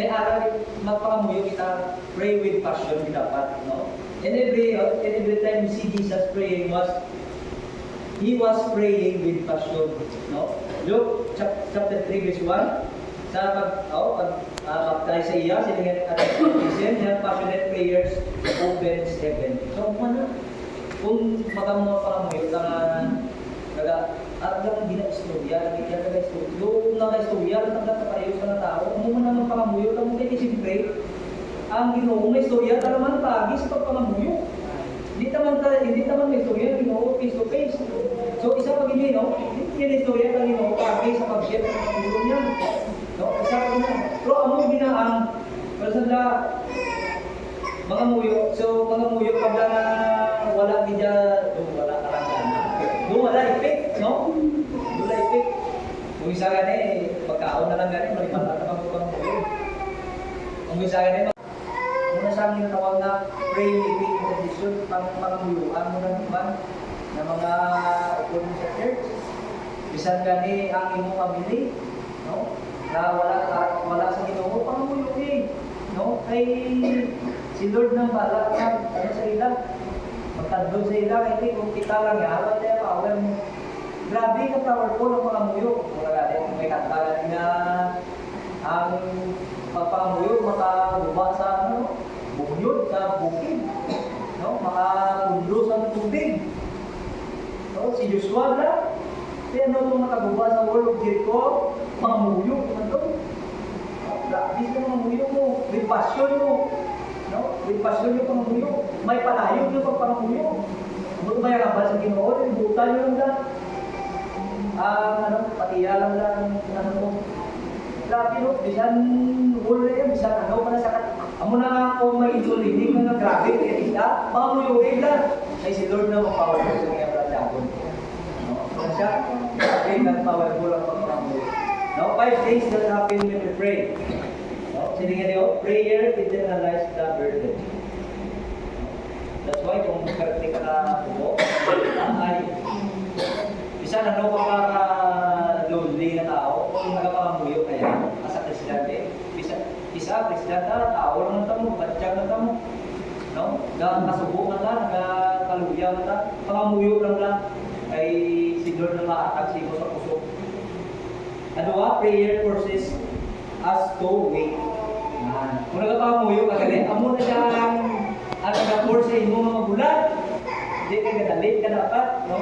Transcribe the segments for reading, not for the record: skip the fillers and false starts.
may aral magpangamuyo kita pray with passion kita dapat, no? And every time you see Jesus praying he was praying with passion, no? Luke chapter 3 verse 1 sa pagkay sa iya silingan at listen and passionate prayers opens heaven. So kung pangamuyo at lang gina-istorya, doon lang istorya, lang nagkakapareho sa tao, mo naman pangamuyo, lang mo kayo siyempre, ang Ginoo may istorya, talaman pagi sa pagpangamuyo. Hindi naman may istorya, Ginoo face to face. So isa pag hindi, no? Hindi yan istorya ng Ginoo pagi sa pag-share ng pangamuyo niya. No? Isa pag hindi. Pero among ginaang, pero sa mga muyo, so mga muyo pag wala gidya, wala karangana. Wala ipik, no? Wala ipik. Kung isa gani, pagkaon na lang gani, malipatan na pang muyo. Kung isa gani, muna sa amin natawag na pray living tradition, pang-muyuan mo na naman na mga upon sa church. Bisan gani ang imong mabili, no? Na wala sa Ginoo, pang-muyuin, no? Ay si Lord nang bala sa ilang. Magtandog sa ilang, hindi kung kita lang yawan tayo, power mo. Grabe ka powerful ang pangamuyo. Mula natin, may kantagan na ang pangamuyo makaluba sa bunyod, sa bukid. No? Makakundo sa tubig. No? Si Joshua na, kaya itong nakaguba sa wall of Jericho, pangamuyo. Grabe sa pangamuyo mo, may passion mo. No? With passion yung pangamuyo. May palayo yung pagpangamuyo. Kung may rabal sa Ginoo, yung butal yung lang. Patiya lang mo. Grabe no, bisan wala yan, bisan pala sa kat. Amo na ako may idolinig na grabe, kaya isa, pangamuyo lang. Ay si Lord na mapowerful sa mga bradagon. No? Kaya siya, grabe na powerful ang pagpangamuyo. Now, 5 things that happen when we pray. Sige niyo, prayer internalize the burden. That's why kung magkaroon ka na buo, ay isa na lonely na tao, kung nagpapamuyo kaya, asa presidente, isa presidente, tao lang na tamo, batsyag na tamo, no? Kasubo na ta, nagkaluya na ta, pangamuyo lang, ay siguro na maatag sigo sa puso. Prayer forces us to wait. Kung nagpapamuyo ka galit, amo na siyang nag-afford sa imo mga bulan. Hindi ka gadalit ka dapat, no?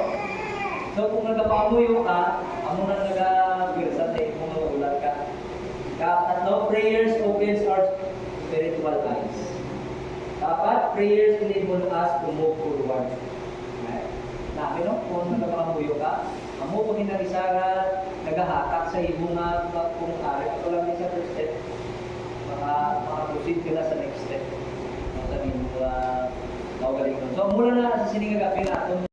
So kung nagpapamuyo ka, amo na nag-birsa sa imo mga bulan ka. Tatlo, prayers opens our spiritual eyes. Dapat, prayers enable us to move forward. Nabi, no? Kung nagpapamuyo ka, amo pag hinalisara, naghahatak sa imo nga kung ari. Ito lang sa first step. Makaproceed ka na sa next step. Sabihin mo, magaling nun. So, mula na sa siningagapin natin